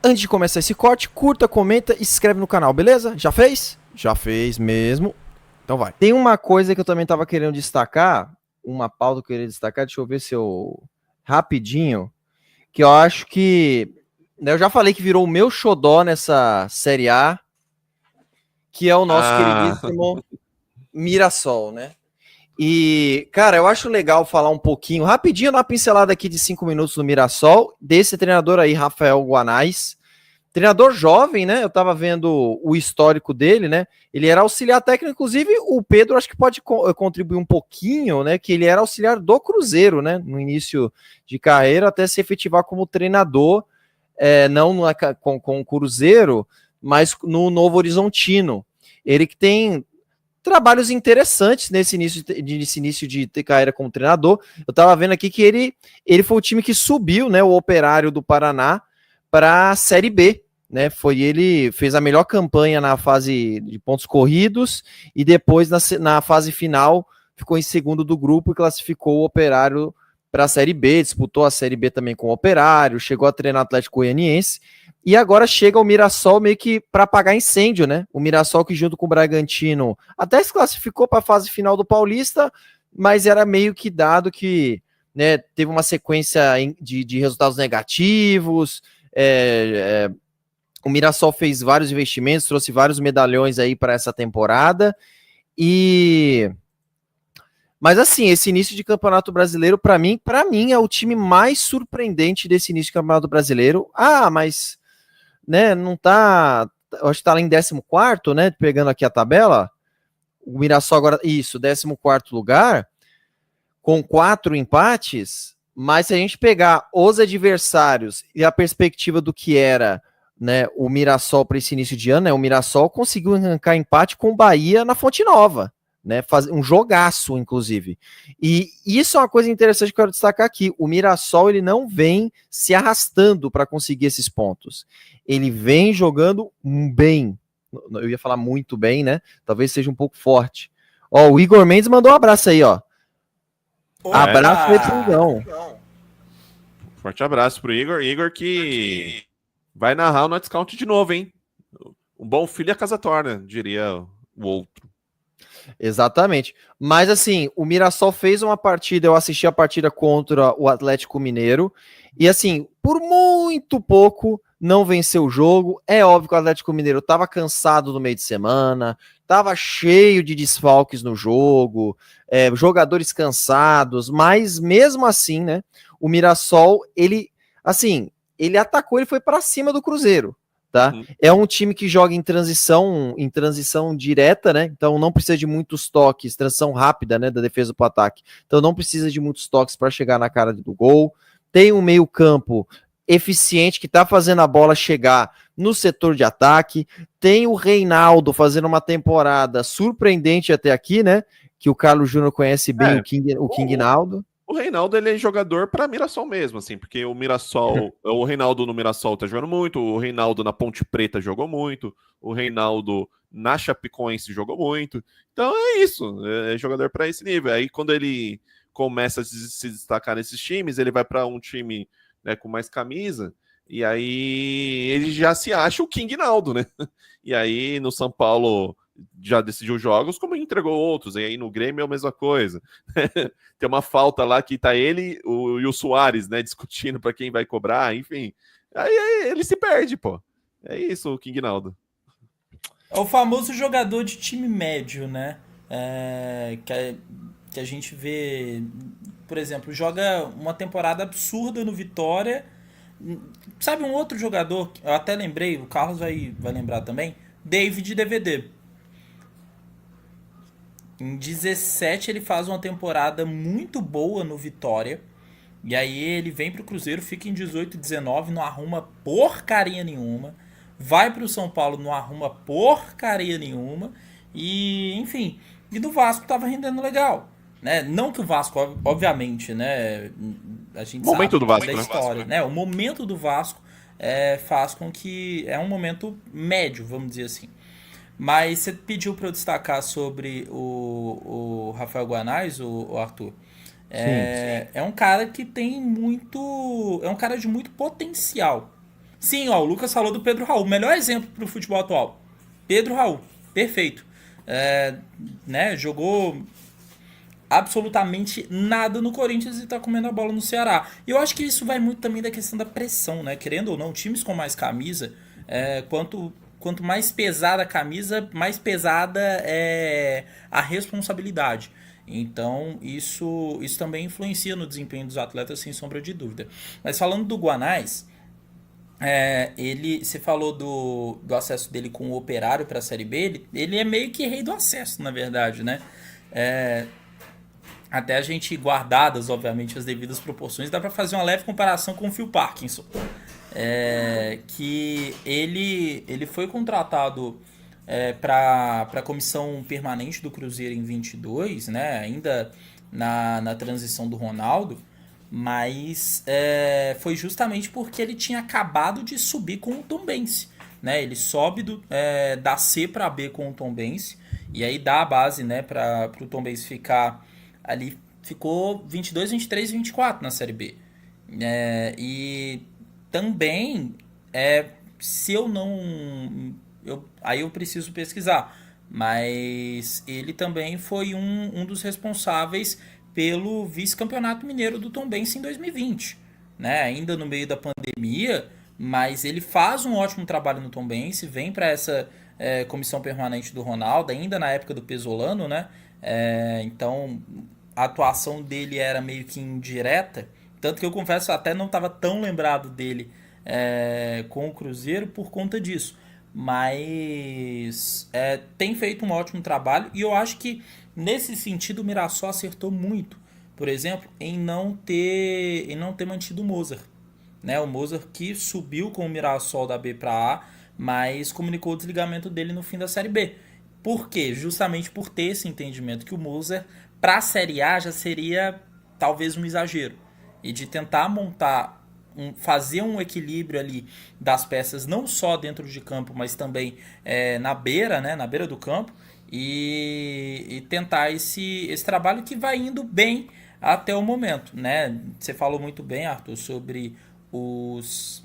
Antes de começar esse corte, curta, comenta e se inscreve no canal, beleza? Já fez? Já fez mesmo. Então vai. Tem uma coisa que eu também tava querendo destacar, uma pauta que eu queria destacar, deixa eu ver se eu... Rapidinho, que eu acho que... Eu já falei que virou o meu xodó nessa Série A, que é o nosso queridíssimo Mirassol, né? E, cara, eu acho legal falar um pouquinho, rapidinho, uma pincelada aqui de 5 minutos no Mirassol, desse treinador aí, Rafael Guanais. Treinador jovem, né? Eu tava vendo o histórico dele, né? Ele era auxiliar técnico, inclusive o Pedro acho que pode contribuir um pouquinho, né? Que ele era auxiliar do Cruzeiro, né? No início de carreira, até se efetivar como treinador, não com o Cruzeiro, mas no Novo Horizontino. Ele que tem trabalhos interessantes nesse início de ter carreira como treinador. Eu tava vendo aqui que ele foi o time que subiu, né? O Operário do Paraná para a Série B, né? Ele fez a melhor campanha na fase de pontos corridos e depois na fase final ficou em segundo do grupo e classificou o Operário para a Série B, disputou a Série B também com o Operário, chegou a treinar o Atlético Goianiense e agora chega o Mirassol meio que para apagar incêndio, né? O Mirassol que junto com o Bragantino até se classificou para a fase final do Paulista, mas era meio que dado que, né, teve uma sequência de resultados negativos. O Mirassol fez vários investimentos, trouxe vários medalhões aí para essa temporada. Mas assim, esse início de Campeonato Brasileiro, para mim é o time mais surpreendente desse início de Campeonato Brasileiro. Ah, mas, né, não tá, eu acho que tá lá em 14º, né, pegando aqui a tabela. O Mirassol agora, isso, 14º lugar, com 4 empates. Mas se a gente pegar os adversários e a perspectiva do que era, né, o Mirassol para esse início de ano, né, o Mirassol conseguiu arrancar empate com o Bahia na Fonte Nova, né, fazer um jogaço, inclusive. E isso é uma coisa interessante que eu quero destacar aqui. O Mirassol ele não vem se arrastando para conseguir esses pontos. Ele vem jogando bem. Eu ia falar muito bem, né? Talvez seja um pouco forte. Ó, o Igor Mendes mandou um abraço aí, ó. Abraço aí pro Igão. Forte abraço pro Igor. Igor que vai narrar o Notts County de novo, hein? Um bom filho a casa torna, diria o outro. Exatamente. Mas assim, o Mirassol fez uma partida, eu assisti a partida contra o Atlético Mineiro, e assim, por muito pouco não venceu o jogo. É óbvio que o Atlético Mineiro estava cansado no meio de semana, estava cheio de desfalques no jogo, jogadores cansados, mas mesmo assim, né, o Mirassol, ele atacou, ele foi para cima do Cruzeiro. Tá? Uhum. É um time que joga em transição direta, né? Então não precisa de muitos toques, transição rápida, né, da defesa para o ataque. Então não precisa de muitos toques para chegar na cara do gol. Tem um meio-campo eficiente que tá fazendo a bola chegar no setor de ataque. Tem o Reinaldo fazendo uma temporada surpreendente até aqui, né? Que o Carlos Júnior conhece bem o King Naldo. O Reinaldo, ele é jogador para Mirassol mesmo, assim, porque o Mirassol, o Reinaldo no Mirassol tá jogando muito, o Reinaldo na Ponte Preta jogou muito, o Reinaldo na Chapecoense jogou muito. Então é isso, é jogador para esse nível. Aí quando ele começa a se destacar nesses times, ele vai para um time, né, com mais camisa, e aí ele já se acha o King Naldo, né? E aí no São Paulo já decidiu jogos, como entregou outros, e aí no Grêmio é a mesma coisa. Tem uma falta lá que tá ele e o Soares, né, discutindo para quem vai cobrar, enfim. Aí ele se perde, pô. É isso, o King Naldo. É o famoso jogador de time médio, né? Que a gente vê, por exemplo, joga uma temporada absurda no Vitória. Sabe um outro jogador, eu até lembrei, o Carlos vai lembrar também, David DVD. Em 17 ele faz uma temporada muito boa no Vitória. E aí ele vem pro Cruzeiro, fica em 18 e 19, não arruma porcaria nenhuma. Vai pro São Paulo, não arruma porcaria nenhuma. E, enfim, e do Vasco tava rendendo legal. Né? Não que o Vasco, obviamente, né? A gente momento sabe do Vasco, da história, né? O momento do Vasco faz com que é um momento médio, vamos dizer assim. Mas você pediu para eu destacar sobre o Rafael Guanais, o Arthur. É um cara que tem muito. É um cara de muito potencial. Sim, ó, o Lucas falou do Pedro Raul. Melhor exemplo pro futebol atual. Pedro Raul, perfeito. Né, jogou absolutamente nada no Corinthians e tá comendo a bola no Ceará. E eu acho que isso vai muito também da questão da pressão, né? Querendo ou não, times com mais camisa, quanto mais pesada a camisa, mais pesada é a responsabilidade. Então, isso também influencia no desempenho dos atletas, sem sombra de dúvida. Mas falando do Guanais, você falou do acesso dele com o Operário para a Série B, ele é meio que rei do acesso, na verdade, né? Até a gente, guardadas, obviamente, as devidas proporções, dá para fazer uma leve comparação com o Phil Parkinson. Que ele foi contratado para a comissão permanente do Cruzeiro em 22, né? Ainda na transição do Ronaldo, mas foi justamente porque ele tinha acabado de subir com o Tombense, né? Ele sobe da C para B com o Tombense, e aí dá a base, né, para o Tombense ficar ali, ficou 22, 23 e 24 na Série B. E também, se eu não... aí eu preciso pesquisar, mas ele também foi um dos responsáveis pelo vice-campeonato mineiro do Tombense em 2020, né? Ainda no meio da pandemia, mas ele faz um ótimo trabalho no Tombense, vem para essa comissão permanente do Ronaldo, ainda na época do Pesolano, né? Então a atuação dele era meio que indireta, tanto que eu confesso até não estava tão lembrado dele com o Cruzeiro por conta disso, mas tem feito um ótimo trabalho, e eu acho que nesse sentido o Mirassol acertou muito, por exemplo, em não ter mantido o Mozart, né? O Mozart que subiu com o Mirassol da B para A, mas comunicou o desligamento dele no fim da Série B. Por quê? Justamente por ter esse entendimento que o Mozart para a Série A já seria talvez um exagero, e de tentar fazer um equilíbrio ali das peças, não só dentro de campo, mas também na beira, né, na beira do campo, e tentar esse trabalho que vai indo bem até o momento, né? Você falou muito bem, Arthur, sobre os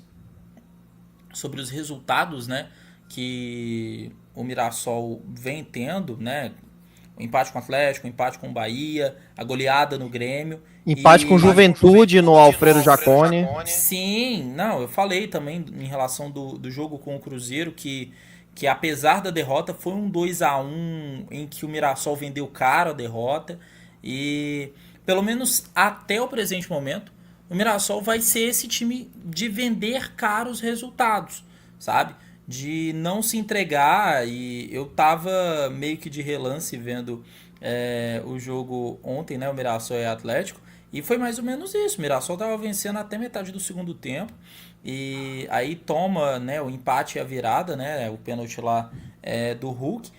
resultados, né, que o Mirassol vem tendo, né? O empate com o Atlético, o empate com o Bahia, a goleada no Grêmio. Empate com Juventude no Alfredo Jaconi. Sim, não, eu falei também em relação do jogo com o Cruzeiro, que apesar da derrota foi um 2-1 em que o Mirassol vendeu caro a derrota, e pelo menos até o presente momento o Mirassol vai ser esse time de vender caros resultados, sabe? De não se entregar. E eu tava meio que de relance vendo o jogo ontem, né, o Mirassol e Atlético, e foi mais ou menos isso. O Mirassol tava vencendo até metade do segundo tempo, e aí toma, né, o empate e a virada, né, o pênalti lá do Hulk,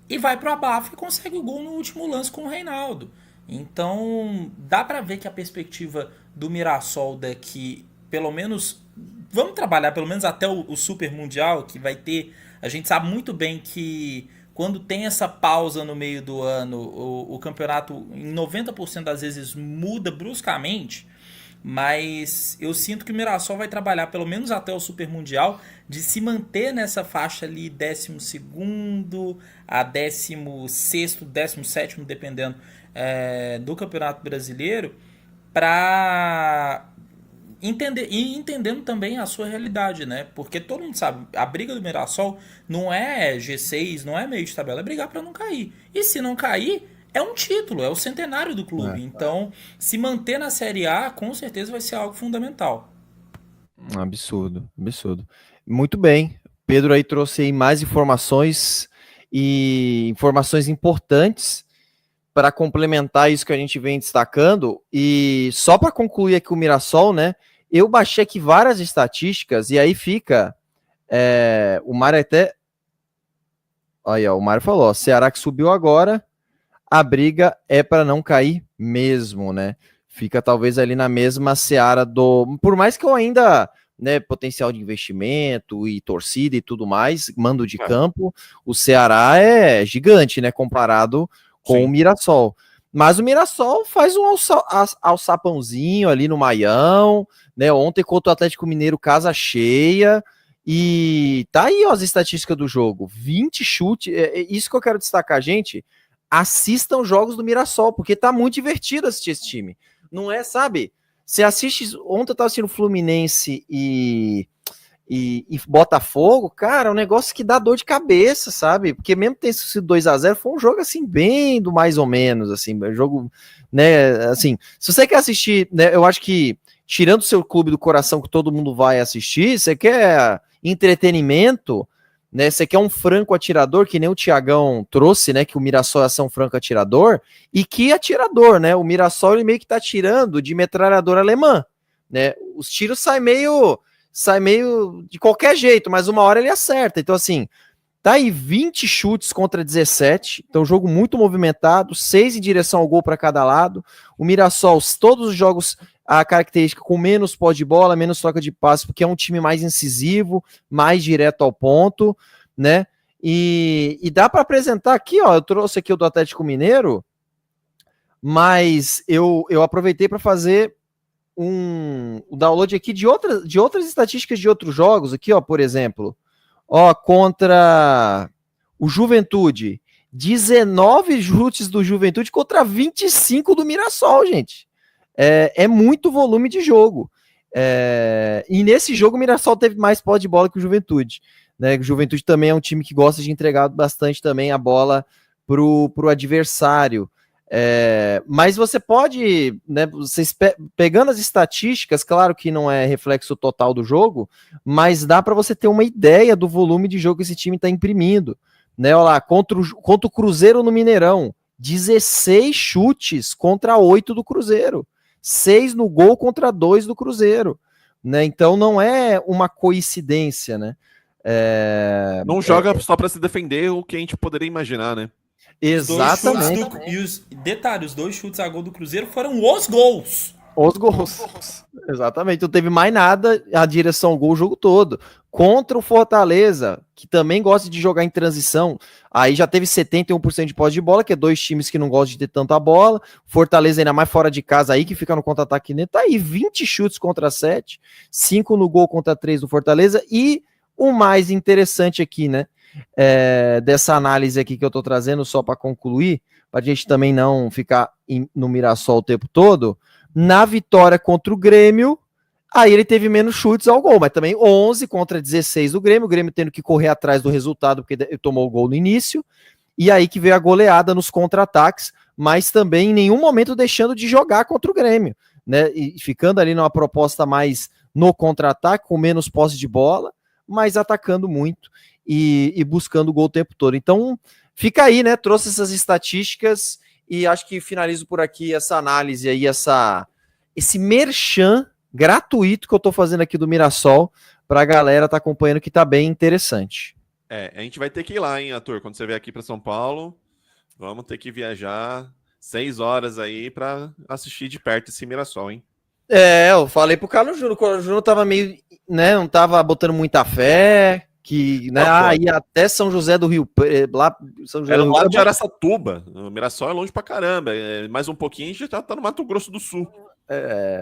e vai pro abafo e consegue o gol no último lance com o Reinaldo. Então dá pra ver que a perspectiva do Mirassol daqui, pelo menos, vamos trabalhar pelo menos até o Super Mundial, que vai ter... A gente sabe muito bem que quando tem essa pausa no meio do ano, o campeonato em 90% das vezes muda bruscamente, mas eu sinto que o Mirassol vai trabalhar pelo menos até o Super Mundial, de se manter nessa faixa ali 12º a 16º, 17º, dependendo do Campeonato Brasileiro, para entendendo também a sua realidade, né? Porque todo mundo sabe, a briga do Mirassol não é G6, não é meio de tabela, é brigar para não cair. E se não cair, é um título, é o centenário do clube. Então, se manter na Série A, com certeza vai ser algo fundamental. Absurdo, absurdo. Muito bem. Pedro aí trouxe aí mais informações, e informações importantes para complementar isso que a gente vem destacando. E só para concluir aqui o Mirassol, né? Eu baixei aqui várias estatísticas, e aí fica o Mário até... Aí, ó, o Mário falou, ó, Ceará que subiu agora, a briga é para não cair mesmo, né? Fica talvez ali na mesma seara do... Por mais que eu ainda, né, potencial de investimento e torcida e tudo mais, mando de campo, o Ceará é gigante, né, comparado com o Mirassol. Mas o Mirassol faz um alçapãozinho ali no Maião, né? Ontem contra o Atlético Mineiro, casa cheia. E tá aí ó, as estatísticas do jogo. 20 chutes. Isso que eu quero destacar, gente. Assistam jogos do Mirassol, porque tá muito divertido assistir esse time. Não é, sabe? Você assiste. Ontem eu tava assistindo Fluminense e Botafogo, cara, é um negócio que dá dor de cabeça, sabe? Porque mesmo tendo sido 2-0, foi um jogo assim, bem do mais ou menos, assim, jogo, né, assim, se você quer assistir, né, eu acho que, tirando o seu clube do coração que todo mundo vai assistir, você quer entretenimento, né, você quer um franco atirador, que nem o Thiagão trouxe, né, que o Mirassol é um franco atirador, e que atirador, né, o Mirassol ele meio que tá tirando de metralhadora alemã, né, os tiros saem meio de qualquer jeito, mas uma hora ele acerta. Então, assim, tá aí 20 chutes contra 17. Então, jogo muito movimentado, 6 em direção ao gol para cada lado. O Mirassol, todos os jogos, a característica com menos posse de bola, menos troca de passe, porque é um time mais incisivo, mais direto ao ponto, né? E dá para apresentar aqui, ó, eu trouxe aqui o do Atlético Mineiro, mas eu aproveitei para fazer o download aqui de outras estatísticas de outros jogos, aqui, ó, por exemplo, ó, contra o Juventude, 19 chutes do Juventude contra 25 do Mirassol, gente. É muito volume de jogo. E nesse jogo o Mirassol teve mais posse de bola que o Juventude, né? O Juventude também é um time que gosta de entregar bastante também a bola pro adversário. Mas você pode, né, vocês pegando as estatísticas, claro que não é reflexo total do jogo, mas dá para você ter uma ideia do volume de jogo que esse time está imprimindo, né? Olha lá, contra o Cruzeiro no Mineirão, 16 chutes contra 8 do Cruzeiro, 6 no gol contra 2 do Cruzeiro, né? Então não é uma coincidência, né? Não joga só para se defender o que a gente poderia imaginar, né? Exatamente. Detalhe, os 2 chutes a gol do Cruzeiro foram os gols. Os gols. Exatamente. Não teve mais nada a direção ao gol o jogo todo. Contra o Fortaleza, que também gosta de jogar em transição, aí já teve 71% de posse de bola, que é 2 times que não gostam de ter tanta bola. Fortaleza ainda mais fora de casa aí, que fica no contra-ataque dentro. Tá aí 20 chutes contra 7, 5 no gol contra 3 do Fortaleza. E o mais interessante aqui, né? Dessa análise aqui que eu tô trazendo, só para concluir, para a gente também não ficar no Mirassol o tempo todo, na vitória contra o Grêmio, aí ele teve menos chutes ao gol, mas também 11 contra 16 do Grêmio, o Grêmio tendo que correr atrás do resultado, porque ele tomou o gol no início, e aí que veio a goleada nos contra-ataques, mas também em nenhum momento deixando de jogar contra o Grêmio, né, e ficando ali numa proposta mais no contra-ataque, com menos posse de bola, mas atacando muito, e buscando o gol o tempo todo. Então, fica aí, né? Trouxe essas estatísticas e acho que finalizo por aqui essa análise aí, esse merchan gratuito que eu tô fazendo aqui do Mirassol pra galera tá acompanhando, que tá bem interessante. A gente vai ter que ir lá, hein, Arthur? Quando você vier aqui para São Paulo, vamos ter que viajar 6 horas aí para assistir de perto esse Mirassol, hein? Eu falei pro Carlos Júnior, o Carlos Júnior tava meio, né, não tava botando muita fé, que, né, ia até São José do Rio, lá, São José do Rio, lado de Araçatuba, o Mirassol é longe pra caramba, mais um pouquinho a gente já tá no Mato Grosso do Sul.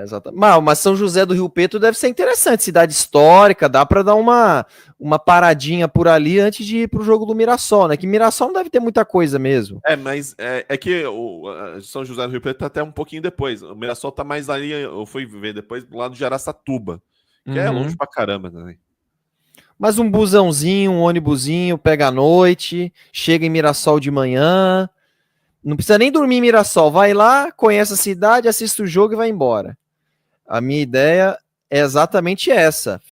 Exatamente. Mas São José do Rio Preto deve ser interessante, cidade histórica, dá pra dar uma paradinha por ali antes de ir pro jogo do Mirassol, né, que Mirassol não deve ter muita coisa mesmo. Mas é que o São José do Rio Preto tá até um pouquinho depois, o Mirassol tá mais ali, eu fui ver depois, do lado de Araçatuba, que é longe pra caramba também. Mas um busãozinho, um ônibusinho, pega à noite, chega em Mirassol de manhã, não precisa nem dormir em Mirassol, vai lá, conhece a cidade, assiste o jogo e vai embora. A minha ideia é exatamente essa,